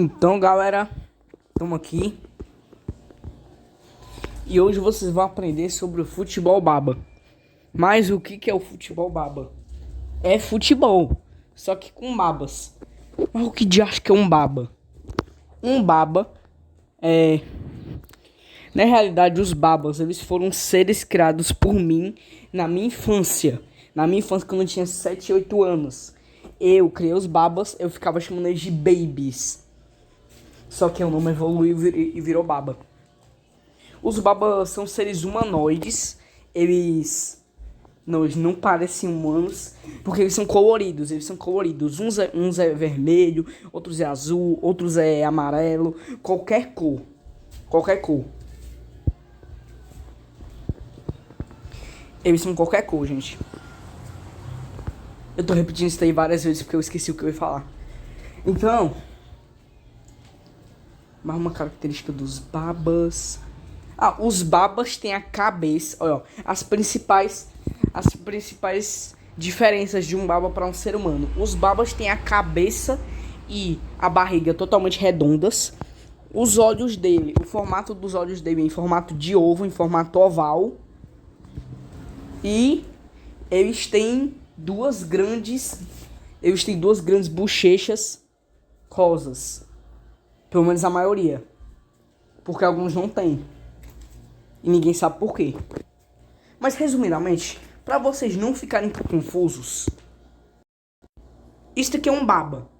Então, galera, estamos aqui e hoje vocês vão aprender sobre o futebol baba. Mas o que é o futebol baba? É futebol, só que com babas. Mas o que de acho que é um baba? Um baba é... Na realidade, os babas, eles foram seres criados por mim na minha infância. Na minha infância, quando eu tinha 7, 8 anos. Eu criei os babas, eu ficava chamando eles de babies. Só que o nome evoluiu e virou baba. Os babas são seres humanoides. Eles não parecem humanos, porque eles são coloridos. Uns é vermelho, outros é azul, outros é amarelo. Qualquer cor. Qualquer cor. Eles são qualquer cor, gente. Eu tô repetindo isso aí várias vezes porque eu esqueci o que eu ia falar. Então, mais uma característica dos babas. Os babas têm a cabeça. Olha, as principais diferenças de um baba para um ser humano. Os babas têm a cabeça e a barriga totalmente redondas. Os olhos dele, o formato dos olhos dele é em formato de ovo, em formato oval. E eles têm duas grandes bochechas rosas. Pelo menos a maioria. Porque alguns não têm. E ninguém sabe por quê. Mas resumidamente, para vocês não ficarem confusos, isto aqui é um baba.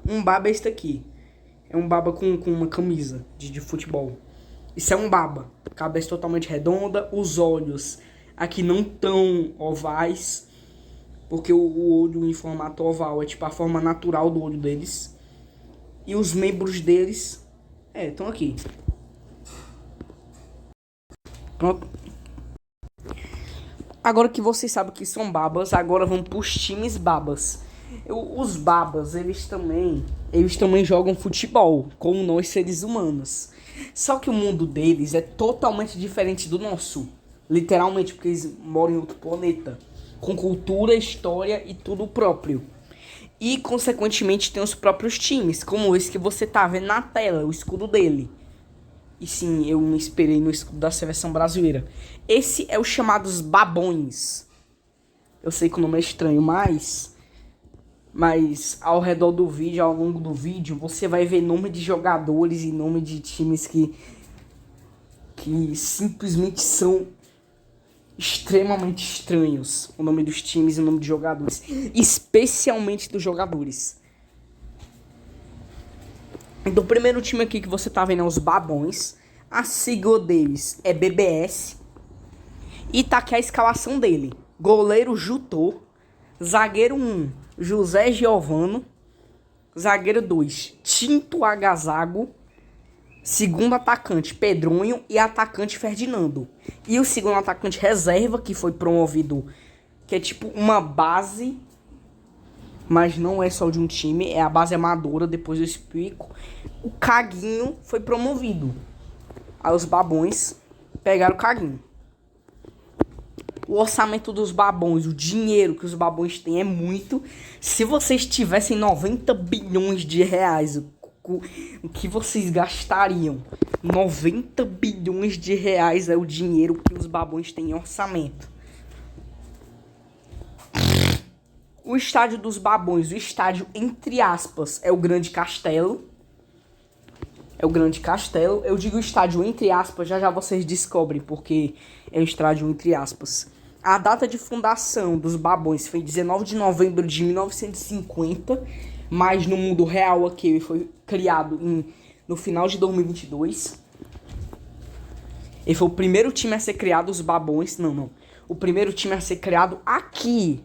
Um baba é este aqui. É um baba com uma camisa de futebol. Isso é um baba. Cabeça totalmente redonda. Os olhos aqui não tão ovais. Porque o olho em formato oval é tipo a forma natural do olho deles. E os membros deles estão aqui. Pronto. Agora que vocês sabem que são babas, agora vamos para os times babas. Os babas, eles também jogam futebol, como nós seres humanos. Só que o mundo deles é totalmente diferente do nosso. Literalmente, porque eles moram em outro planeta. Com cultura, história e tudo próprio. E, consequentemente, tem os próprios times, como esse que você tá vendo na tela, o escudo dele. E sim, eu me inspirei no escudo da seleção brasileira. Esse é o chamados babões. Eu sei que o nome é estranho, mas ao redor do vídeo, ao longo do vídeo, você vai ver nome de jogadores e nome de times que simplesmente são extremamente estranhos. O nome dos times e o nome de jogadores. Especialmente dos jogadores. Então, o primeiro time aqui que você tá vendo é os Babões. A sigla deles é BBS. E tá aqui a escalação dele. Goleiro Jutô. Zagueiro 1, José Giovano. Zagueiro 2, Tinto Agazago. Segundo atacante, Pedronho. E atacante, Ferdinando. E o segundo atacante, reserva, que foi promovido, que é tipo uma base, mas não é só de um time, é a base amadora, depois eu explico. O Caguinho foi promovido. Aí os Babões pegaram o Caguinho. O orçamento dos Babões, o dinheiro que os Babões têm é muito. Se vocês tivessem 90 bilhões de reais, o que vocês gastariam? 90 bilhões de reais é o dinheiro que os Babões têm em orçamento. O estádio dos Babões, o estádio entre aspas, é o Grande Castelo. É o Grande Castelo. Eu digo estádio entre aspas, já vocês descobrem porque é o estádio entre aspas. A data de fundação dos Babões foi 19 de novembro de 1950, mas no mundo real aqui ele foi criado no final de 2022. Ele foi o primeiro time a ser criado, os Babões. Não. O primeiro time a ser criado aqui,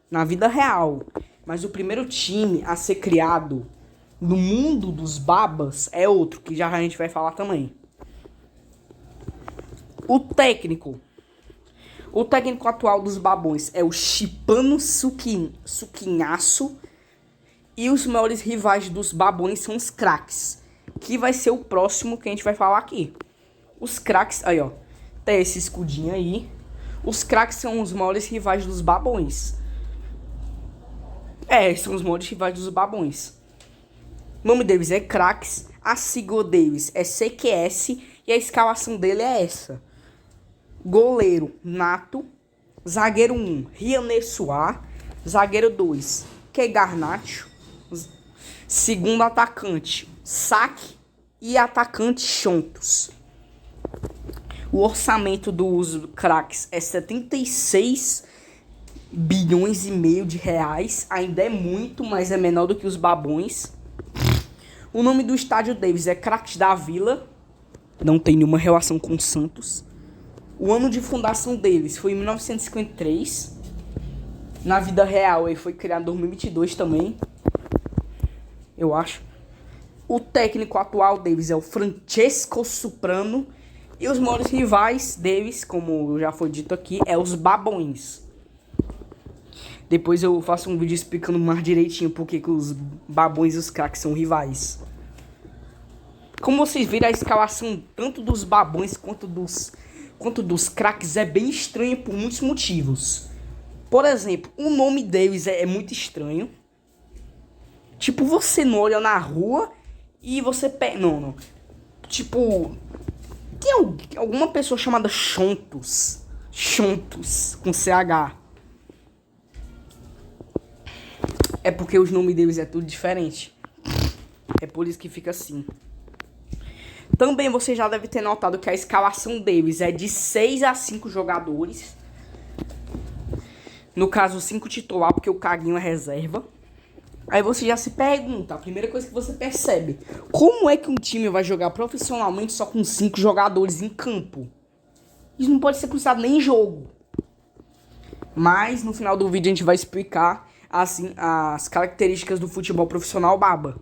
na vida real. Mas o primeiro time a ser criado no mundo dos babas é outro, que já a gente vai falar também. O técnico atual dos Babões é o Chipano Suquinhaço. E os maiores rivais dos Babões são os craques, que vai ser o próximo que a gente vai falar aqui. Os craques, aí ó, tem esse escudinho aí. Os craques são os maiores rivais dos Babões. São os maiores rivais dos Babões. O nome deles é craques, a sigla deles é CQS e a escalação dele é essa. Goleiro, Nato. Zagueiro 1, Riané Suá. Zagueiro 2, Kegarnacho. Segundo atacante, Saque. E atacante, Chontos. O orçamento dos craques é 76 bilhões e meio de reais. Ainda é muito, mas é menor do que os babões. O nome do estádio deles é Craques da Vila. Não tem nenhuma relação com Santos. O ano de fundação deles foi em 1953. Na vida real, ele foi criado em 2022 também. Eu acho. O técnico atual deles é o Francesco Soprano. E os maiores rivais deles, como já foi dito aqui, é os Babões. Depois eu faço um vídeo explicando mais direitinho porque que os Babões e os craques são rivais. Como vocês viram, a escalação tanto dos Babões quanto dos craques é bem estranha por muitos motivos. Por exemplo, o nome deles é muito estranho. Tipo, você não olha na rua e você... Não. Tipo... Tem alguma pessoa chamada Chontos. Chontos, com CH. É porque os nomes deles é tudo diferente. É por isso que fica assim. Também você já deve ter notado que a escalação deles é de 6 a 5 jogadores. No caso, 5 titular, porque o Caguinho é reserva. Aí você já se pergunta, a primeira coisa que você percebe, como é que um time vai jogar profissionalmente só com 5 jogadores em campo? Isso não pode ser considerado nem jogo. Mas no final do vídeo a gente vai explicar assim, as características do futebol profissional baba.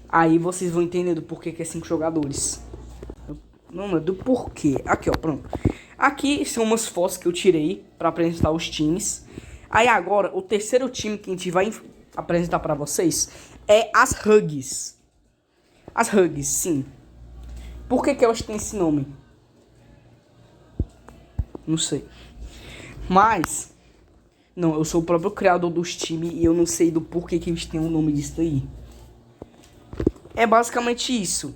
Aí vocês vão entender do porquê que é 5 jogadores. Não é do porquê. Aqui, ó, pronto. Aqui são umas fotos que eu tirei pra apresentar os times. Aí agora, o terceiro time que a gente vai apresentar pra vocês é as Hugs. As Hugs, sim. Por que elas têm esse nome? Não sei. Mas... Não, eu sou o próprio criador dos times e eu não sei do porquê que eles têm o nome disso aí. É basicamente isso.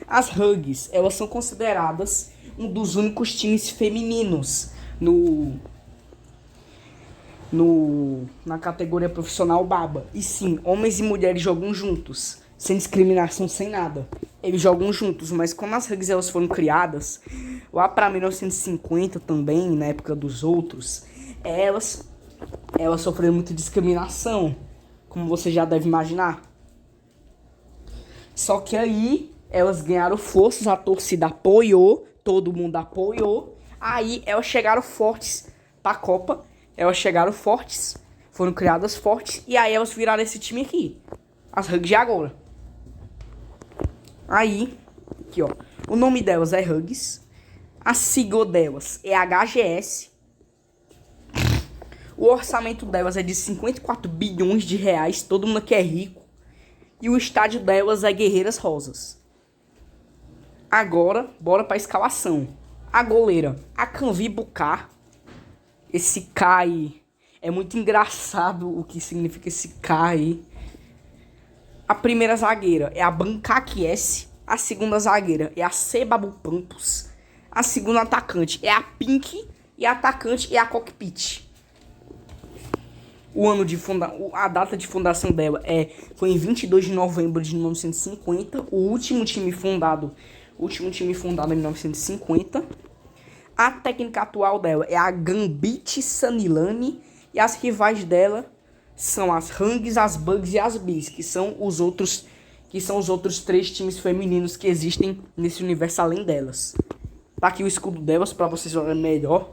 As Hugs, elas são consideradas um dos únicos times femininos na categoria profissional baba. E sim, homens e mulheres jogam juntos, sem discriminação, sem nada. Eles jogam juntos, mas como as Hugs elas foram criadas lá para 1950 também, na época dos outros, elas sofreram muita discriminação, como você já deve imaginar. Só que aí elas ganharam forças, a torcida apoiou, todo mundo apoiou. Aí elas chegaram fortes pra Copa. Elas chegaram fortes, foram criadas fortes. E aí elas viraram esse time aqui, as Hugs de agora. Aí, aqui ó, o nome delas é Hugs. A sigla delas é HGS. O orçamento delas é de 54 bilhões de reais. Todo mundo aqui é rico. E o estádio delas é Guerreiras Rosas. Agora, bora pra escalação. A goleira, a Canvi Bucar. Esse K aí, é muito engraçado o que significa esse K aí. A primeira zagueira é a Bancaquies. A segunda zagueira é a Cebabu Pampos. A segunda atacante é a Pink. E a atacante é a Cockpit. A data de fundação dela foi em 22 de novembro de 1950. O último time fundado em 1950. A técnica atual dela é a Gambit Sanilani. E as rivais dela são as Hugs, as Bugs e as Bees, que são os outros 3 times femininos que existem nesse universo além delas. Tá aqui o escudo delas para vocês olharem melhor.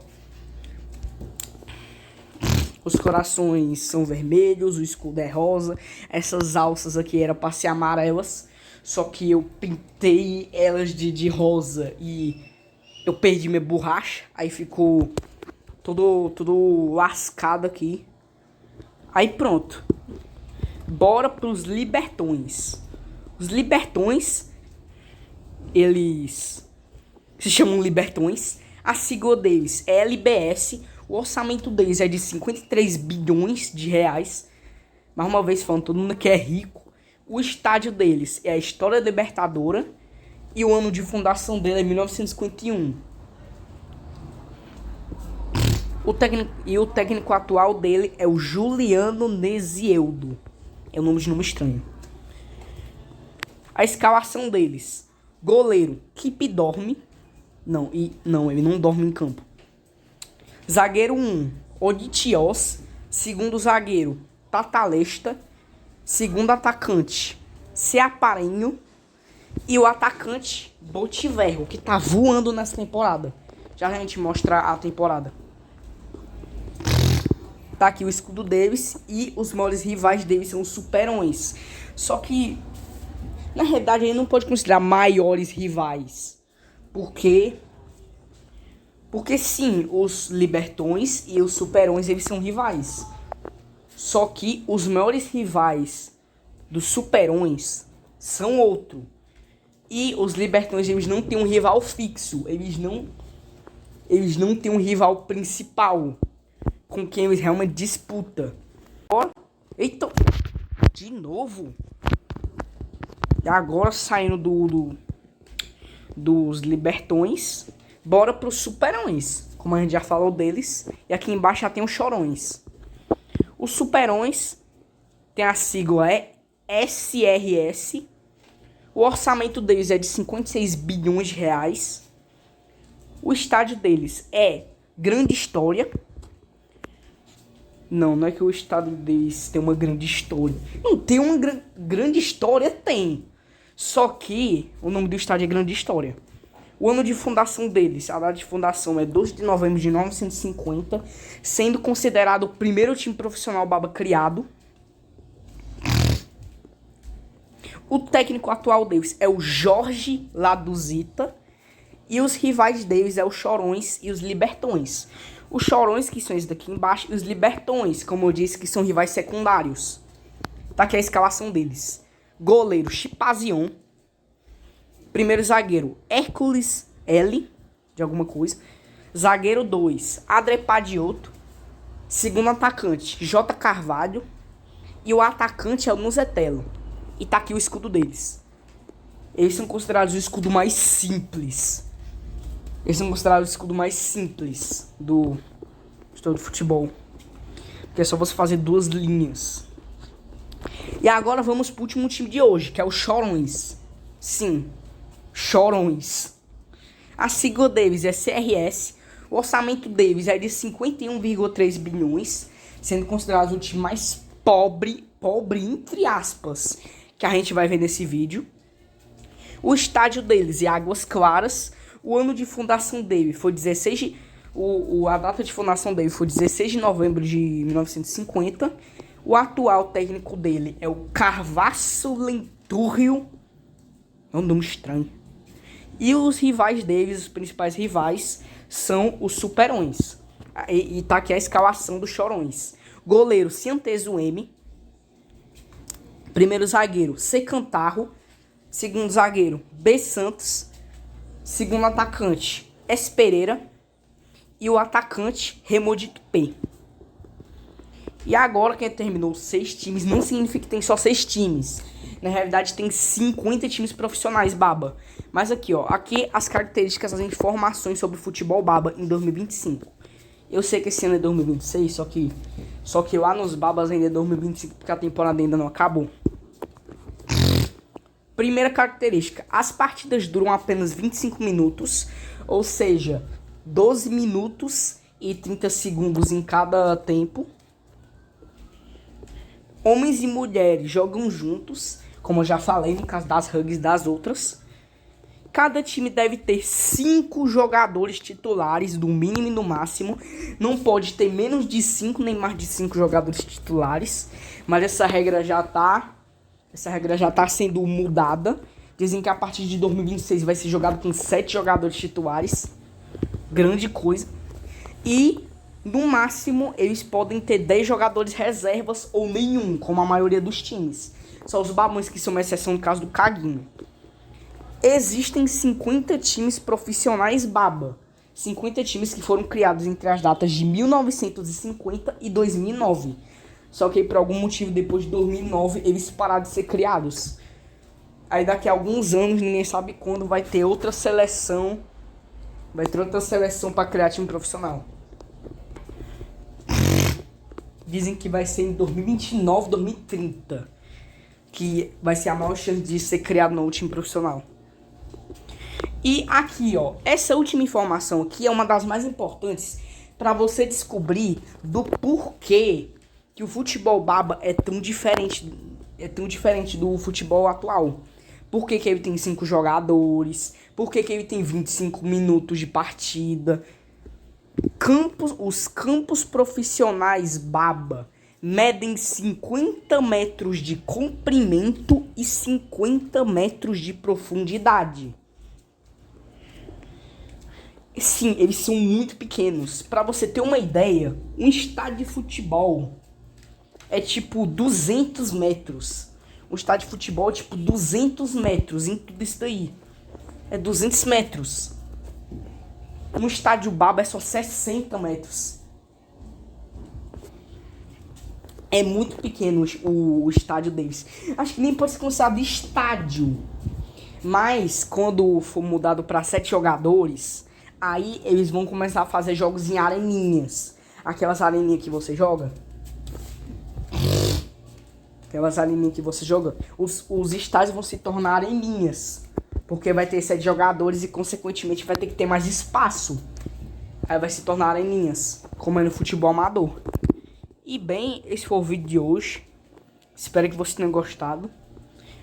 Os corações são vermelhos, o escudo é rosa. Essas alças aqui eram para ser amarelas, só que eu pintei elas de rosa e eu perdi minha borracha. Aí ficou tudo lascado aqui. Aí pronto. Bora pros Libertões. Os Libertões, eles se chamam Libertões. A sigla deles é LBS. O orçamento deles é de 53 bilhões de reais. Mais uma vez falando, todo mundo aqui é rico. O estádio deles é a História Libertadora e o ano de fundação dele é 1951. O técnico atual dele é o Juliano Nesieldo. É um nome de nome estranho. A escalação deles: goleiro, Kipe dorme. Não, ele não dorme em campo. Zagueiro 1, Oditios. Segundo zagueiro, Tatalesta. Segundo atacante, Ceaparinho. E o atacante, Botiverro, que tá voando nessa temporada. Já a gente mostra a temporada. Tá aqui o escudo deles e os maiores rivais deles são os Superões. Só que, na realidade, ele não pode considerar maiores rivais. Porque sim, os Libertões e os Superões, eles são rivais. Só que os maiores rivais dos Superões são outro. E os Libertões, eles não têm um rival fixo. Eles não têm um rival principal com quem eles realmente disputam. Eita! De novo? E agora saindo dos Libertões, bora pros Superões. Como a gente já falou deles. E aqui embaixo já tem os Chorões. Os Superões tem a sigla SRS. O orçamento deles é de 56 bilhões de reais. O estádio deles é Grande História. Não é que o estádio deles tem uma grande história. Não, tem uma grande história, tem. Só que o nome do estádio é Grande História. O ano de fundação deles, a data de fundação é 12 de novembro de 1950, sendo considerado o primeiro time profissional baba criado. O técnico atual deles é o Jorge Laduzita. E os rivais deles é os Chorões e os Libertões. Os Chorões, que são esses daqui embaixo, e os Libertões, como eu disse, que são rivais secundários. Tá aqui a escalação deles. Goleiro, Chipazion. Primeiro zagueiro, Hércules L, de alguma coisa. Zagueiro 2, Adrepadioto. Segundo atacante, J. Carvalho. E o atacante é o Nuzetelo. E tá aqui o escudo deles. Eles são considerados o escudo mais simples. Do história do futebol. Porque é só você fazer 2 linhas. E agora vamos pro último time de hoje, que é o Chorões. Sim, Chorões. A sigla deles é CRS. O orçamento deles é de 51,3 bilhões, sendo considerado o time mais pobre entre aspas, que a gente vai ver nesse vídeo. O estádio deles é Águas Claras. O ano de fundação dele foi 16 a data de fundação dele foi 16 de novembro de 1950. O atual técnico dele é o Carvaço Lentúrio. É um nome estranho. E os rivais deles, os principais rivais, são os Superões. E tá aqui a escalação dos Chorões. Goleiro, Cianteso M. Primeiro zagueiro, C. Cantarro. Segundo zagueiro, B. Santos. Segundo atacante, S. Pereira. E o atacante, Remodito P. E agora que terminou 6 times, não significa que tem só 6 times. Na realidade tem 50 times profissionais, baba. Mas aqui, ó, aqui as características, as informações sobre o futebol baba em 2025. Eu sei que esse ano é 2026, só que lá nos babas ainda é 2025 porque a temporada ainda não acabou. Primeira característica, as partidas duram apenas 25 minutos, ou seja, 12 minutos e 30 segundos em cada tempo. Homens e mulheres jogam juntos, como eu já falei no caso das rugs das outras. Cada time deve ter 5 jogadores titulares, do mínimo e do máximo. Não pode ter menos de 5 nem mais de 5 jogadores titulares. Mas essa regra já tá sendo mudada. Dizem que a partir de 2026 vai ser jogado com 7 jogadores titulares. Grande coisa. E no máximo eles podem ter 10 jogadores reservas ou nenhum, como a maioria dos times. Só os babões que são uma exceção no caso do Caguinho. Existem 50 times profissionais baba. 50 times que foram criados entre as datas de 1950 e 2009. Só que por algum motivo, depois de 2009, eles pararam de ser criados. Aí daqui a alguns anos, ninguém sabe quando, vai ter outra seleção. Vai ter outra seleção para criar time profissional. Dizem que vai ser em 2029, 2030. Que vai ser a maior chance de ser criado no time profissional. E aqui, ó, essa última informação aqui é uma das mais importantes para você descobrir do porquê que o futebol baba é tão diferente do futebol atual. Por que ele tem 5 jogadores? Por que ele tem 25 minutos de partida? Os campos profissionais baba medem 50 metros de comprimento e 50 metros de profundidade. Sim, eles são muito pequenos. Para você ter uma ideia, um estádio de futebol é tipo 200 metros. Um estádio de futebol é tipo 200 metros em tudo isso daí. É 200 metros. Um estádio baba é só 60 metros. É muito pequeno o estádio deles. Acho que nem pode ser considerado estádio. Mas quando for mudado para 7 jogadores, aí eles vão começar a fazer jogos em areninhas. Aquelas areninhas que você joga. Os estádios vão se tornar areninhas. Porque vai ter 7 jogadores e consequentemente vai ter que ter mais espaço. Aí vai se tornar areninhas. Como é no futebol amador. E bem, esse foi o vídeo de hoje. Espero que você tenha gostado.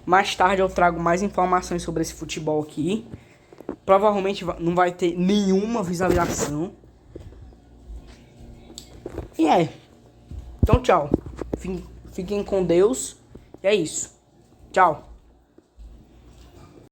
Mais tarde eu trago mais informações sobre esse futebol aqui. Provavelmente não vai ter nenhuma visualização. E é. Então tchau. Fiquem com Deus. E é isso. Tchau.